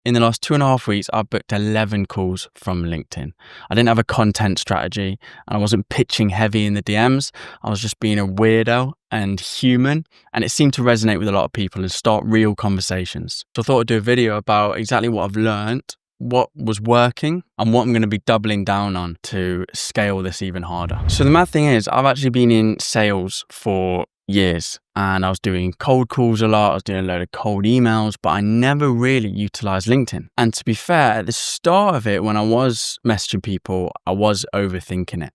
in the last 2.5 weeks, I've booked 11 calls from LinkedIn. I didn't have a content strategy and I wasn't pitching heavy in the DMs. I was just being a weirdo and human, and it seemed to resonate with a lot of people and start real conversations. So I thought I'd do a video about exactly what I've learned, what was working, and what I'm going to be doubling down on to scale this even harder. So the mad thing is, I've actually been in sales for years and I was doing cold calls a lot. I was doing a load of cold emails, but I never really utilized LinkedIn. And to be fair, at the start of it, when I was messaging people, I was overthinking it.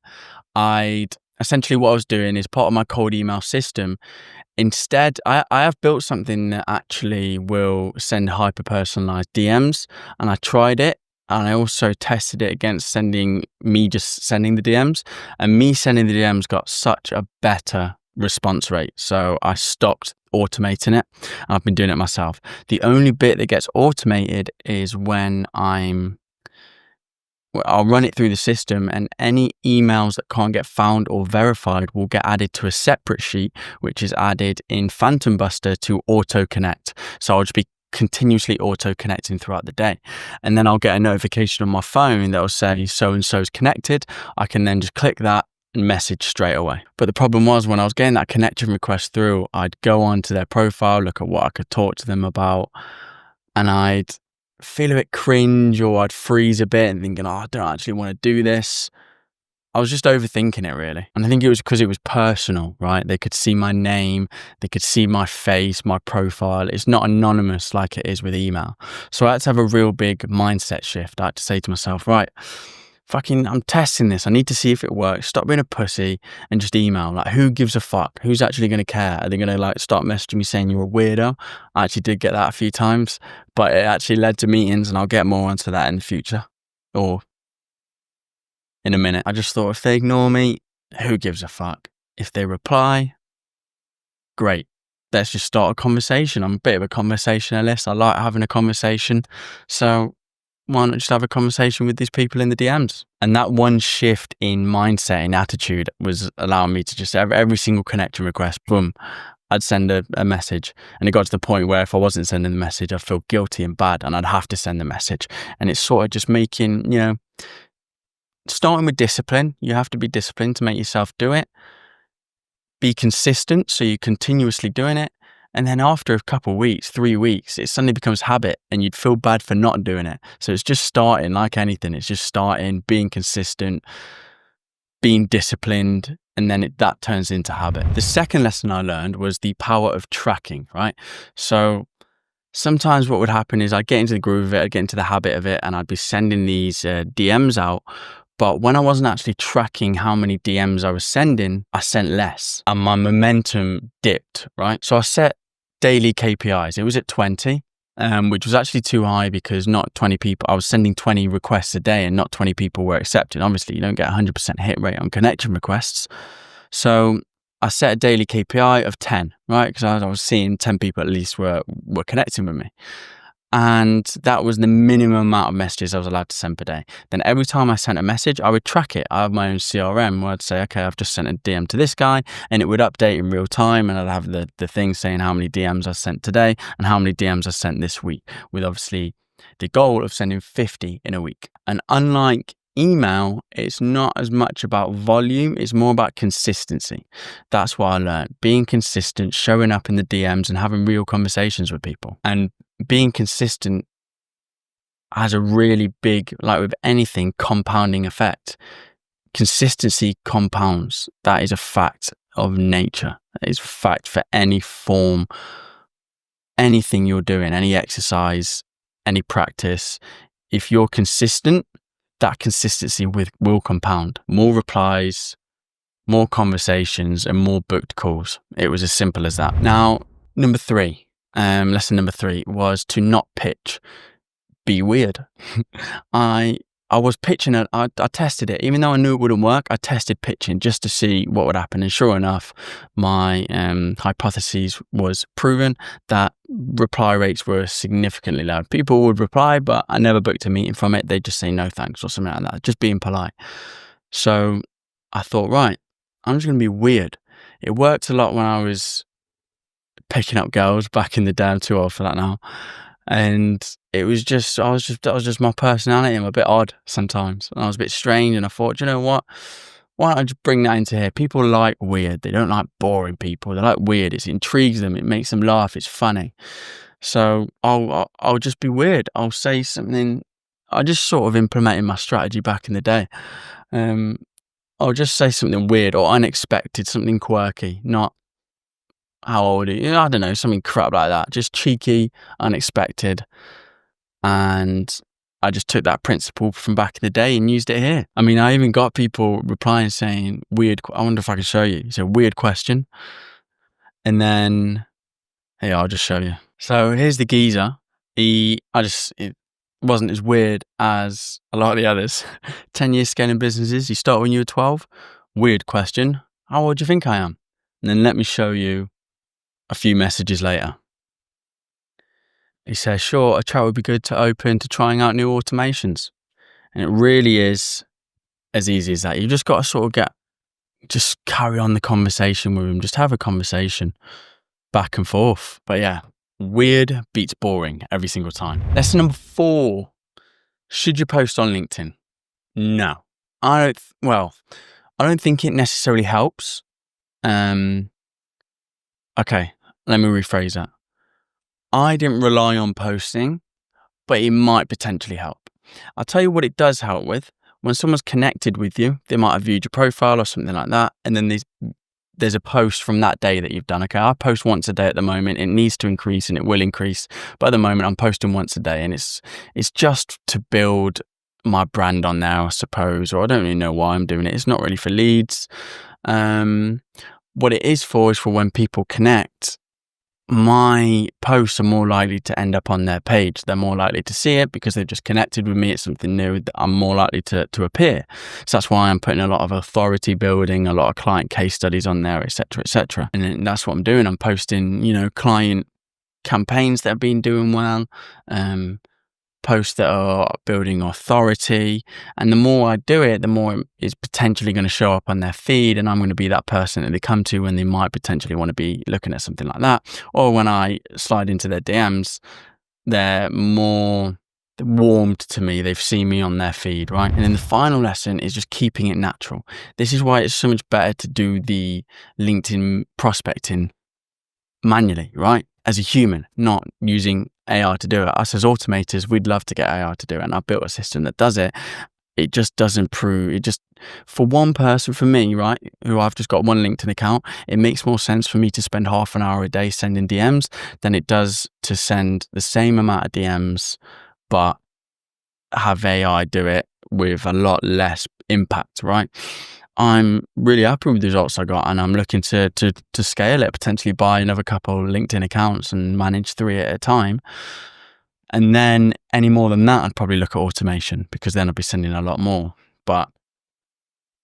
Essentially what I was doing is part of my cold email system. Instead, I have built something that actually will send hyper-personalized DMs, and I tried it. And I also tested it against just sending the DMs, and me sending the DMs got such a better response rate. So I stopped automating it. I've been doing it myself. The only bit that gets automated is when I'll run it through the system, and any emails that can't get found or verified will get added to a separate sheet, which is added in Phantom Buster to auto connect. So I'll just be continuously auto connecting throughout the day. And then I'll get a notification on my phone that will say so-and-so's connected. I can then just click that and message straight away. But the problem was, when I was getting that connection request through, I'd go onto their profile, look at what I could talk to them about, and I'd feel a bit cringe, or I'd freeze a bit and thinking, I don't actually want to do this. I was just overthinking it, really. And I think it was because it was personal, right? They could see my name, they could see my face, my profile. It's not anonymous like it is with email. So I had to have a real big mindset shift. I had to say to myself, right, I'm testing this. I need to see if it works. Stop being a pussy and just email. Like, who gives a fuck? Who's actually going to care? Are they going to start messaging me saying you're a weirdo? I actually did get that a few times, but it actually led to meetings, and I'll get more onto that in the future or in a minute. I just thought, if they ignore me, who gives a fuck? If they reply, great. Let's just start a conversation. I'm a bit of a conversationalist. I like having a conversation. So why not just have a conversation with these people in the DMs? And that one shift in mindset and attitude was allowing me to just every single connection request, boom, I'd send a message. And it got to the point where if I wasn't sending the message, I'd feel guilty and bad, and I'd have to send the message. And it's sort of just making, starting with discipline. You have to be disciplined to make yourself do it. Be consistent, so you're continuously doing it. And then after a couple of weeks, 3 weeks, it suddenly becomes habit, and you'd feel bad for not doing it. So it's just starting, like anything. It's just starting, being consistent, being disciplined, and then that turns into habit. The second lesson I learned was the power of tracking, right? So sometimes what would happen is I'd get into the groove of it, I'd get into the habit of it, and I'd be sending these DMs out. But when I wasn't actually tracking how many DMs I was sending, I sent less, and my momentum dipped, right? So I set daily KPIs. It was at 20, which was actually too high, because not 20 people, I was sending 20 requests a day and not 20 people were accepting. Obviously, you don't get 100% hit rate on connection requests. So I set a daily KPI of 10, right? Because I was seeing 10 people at least were connecting with me. And that was the minimum amount of messages I was allowed to send per day. Then every time I sent a message, I would track it. I have my own CRM where I'd say, okay, I've just sent a DM to this guy, and it would update in real time. And I'd have the thing saying how many DMs I sent today and how many DMs I sent this week, with obviously the goal of sending 50 in a week. And unlike email, it's not as much about volume, it's more about consistency. That's what I learned. Being consistent, showing up in the DMs and having real conversations with people. And being consistent has a really big, like with anything, compounding effect. Consistency compounds. That is a fact of nature. That is a fact for any form, anything you're doing, any exercise, any practice. If you're consistent, that consistency will compound. More replies, more conversations, and more booked calls. It was as simple as that. Now, lesson number 3 was to not pitch. Be weird. I was pitching it. I tested it. Even though I knew it wouldn't work, I tested pitching just to see what would happen. And sure enough, my hypothesis was proven, that reply rates were significantly low. People would reply, but I never booked a meeting from it. They'd just say no thanks or something like that, just being polite. So I thought, right, I'm just going to be weird. It worked a lot when I was picking up girls back in the day. I'm too old for that now. And that was just my personality. I'm a bit odd sometimes. And I was a bit strange, and I thought, you know what? Why don't I just bring that into here? People like weird. They don't like boring people. They like weird. It intrigues them. It makes them laugh. It's funny. So I'll just be weird. I'll say something. I just sort of implemented my strategy back in the day. I'll just say something weird or unexpected, something quirky, not how old are you? I don't know, something crap like that. Just cheeky, unexpected. And I just took that principle from back in the day and used it here. I mean, I even got people replying saying, weird, I wonder if I can show you. It's a weird question. And then, hey, I'll just show you. So here's the geezer. It wasn't as weird as a lot of the others. 10 years scaling businesses. You start when you were 12. Weird question. How old do you think I am? And then let me show you a few messages later. He says, sure, a chat would be good to open to trying out new automations. And it really is as easy as that. You just got to sort of just carry on the conversation with him. Just have a conversation back and forth. But yeah, weird beats boring every single time. Lesson number 4. Should you post on LinkedIn? No. I don't think it necessarily helps. Okay, let me rephrase that. I didn't rely on posting, but it might potentially help. I'll tell you what it does help with. When someone's connected with you, they might have viewed your profile or something like that, and then there's a post from that day that you've done. Okay, I post once a day at the moment. It needs to increase and it will increase. But at the moment, I'm posting once a day, and it's just to build my brand on there, I suppose, or I don't really know why I'm doing it. It's not really for leads. What it is for when people connect, my posts are more likely to end up on their page. They're more likely to see it because they've just connected with me. It's something new that I'm more likely to appear. So that's why I'm putting a lot of authority building, a lot of client case studies on there, etc., etc. And then that's what I'm doing. I'm posting, client campaigns that have been doing well, posts that are building authority. And the more I do it, the more it's potentially going to show up on their feed, and I'm going to be that person that they come to when they might potentially want to be looking at something like that. Or when I slide into their DMs, they're more warmed to me. They've seen me on their feed, right? And then the final lesson is just keeping it natural. This is why it's so much better to do the LinkedIn prospecting manually, right? As a human, not using AI to do it. Us as automators, we'd love to get AI to do it, and I've built a system that does it. It just doesn't prove it. Just for one person, for me, right, who I've just got one LinkedIn account, it makes more sense for me to spend half an hour a day sending DMs than it does to send the same amount of DMs but have AI do it with a lot less impact, right? I'm really happy with the results I got, and I'm looking to scale it, potentially buy another couple LinkedIn accounts and manage 3 at a time. And then any more than that, I'd probably look at automation, because then I'd be sending a lot more. But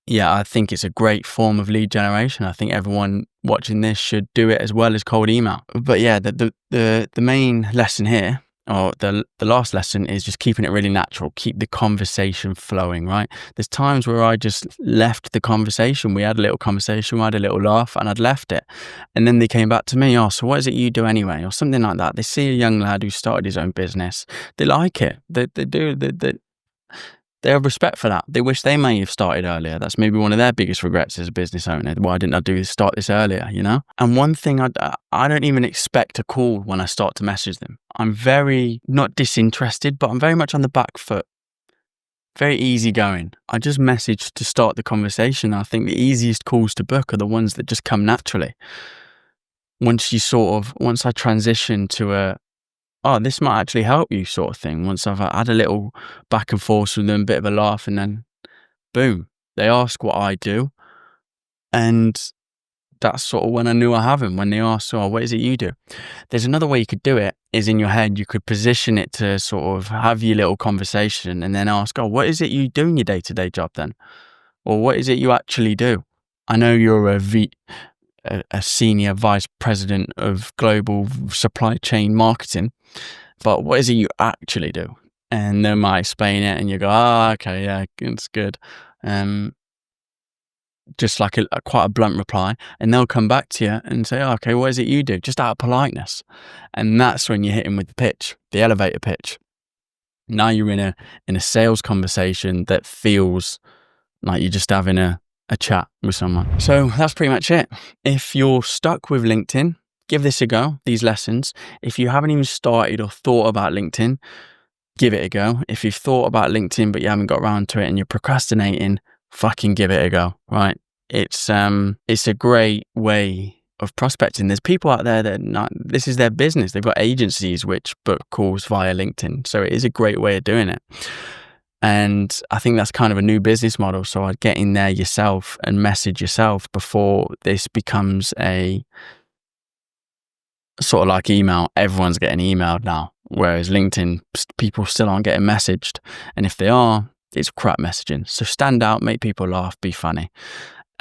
yeah, I think it's a great form of lead generation. I think everyone watching this should do it as well as cold email. But yeah, the main lesson here, or the last lesson, is just keeping it really natural. Keep the conversation flowing, right? There's times where I just left the conversation. We had a little conversation, we had a little laugh, and I'd left it. And then they came back to me, so what is it you do anyway? Or something like that. They see a young lad who started his own business. They like it. They have respect for that. They wish they may have started earlier. That's maybe one of their biggest regrets as a business owner. Why didn't I start this earlier, And one thing, I don't even expect a call when I start to message them. I'm very, not disinterested, but I'm very much on the back foot. Very easygoing. I just message to start the conversation. I think the easiest calls to book are the ones that just come naturally. Once I transition to this might actually help you sort of thing. Once I've had a little back and forth with them, a bit of a laugh, and then boom, they ask what I do. And that's sort of when I knew I have them, when they ask, what is it you do? There's another way you could do it, is in your head, you could position it to sort of have your little conversation and then ask, what is it you do in your day-to-day job then? Or what is it you actually do? I know you're a senior vice president of global supply chain marketing, but what is it you actually do? And they might explain it, and you go, okay, yeah, it's good. Just like quite a blunt reply, and they'll come back to you and say, okay, what is it you do? Just out of politeness. And that's when you hit them with the pitch, the elevator pitch. Now you're in a sales conversation that feels like you're just having a chat with someone. So that's pretty much it. If you're stuck with LinkedIn, give this a go, these lessons. If you haven't even started or thought about LinkedIn, give it a go. If you've thought about LinkedIn but you haven't got around to it and you're procrastinating, fucking give it a go, right? It's a great way of prospecting. There's people out there that this is their business. They've got agencies which book calls via LinkedIn. So it is a great way of doing it. And I think that's kind of a new business model. So I'd get in there yourself and message yourself before this becomes a sort of like email. Everyone's getting emailed now, whereas LinkedIn, people still aren't getting messaged. And if they are, it's crap messaging. So stand out, make people laugh, be funny.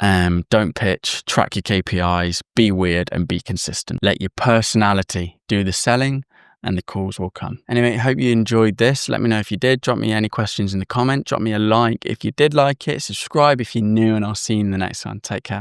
Don't pitch, track your KPIs, be weird and be consistent. Let your personality do the selling and the calls will come. Anyway, I hope you enjoyed this. Let me know if you did. Drop me any questions in the comment. Drop me a like if you did like it. Subscribe if you're new, and I'll see you in the next one. Take care.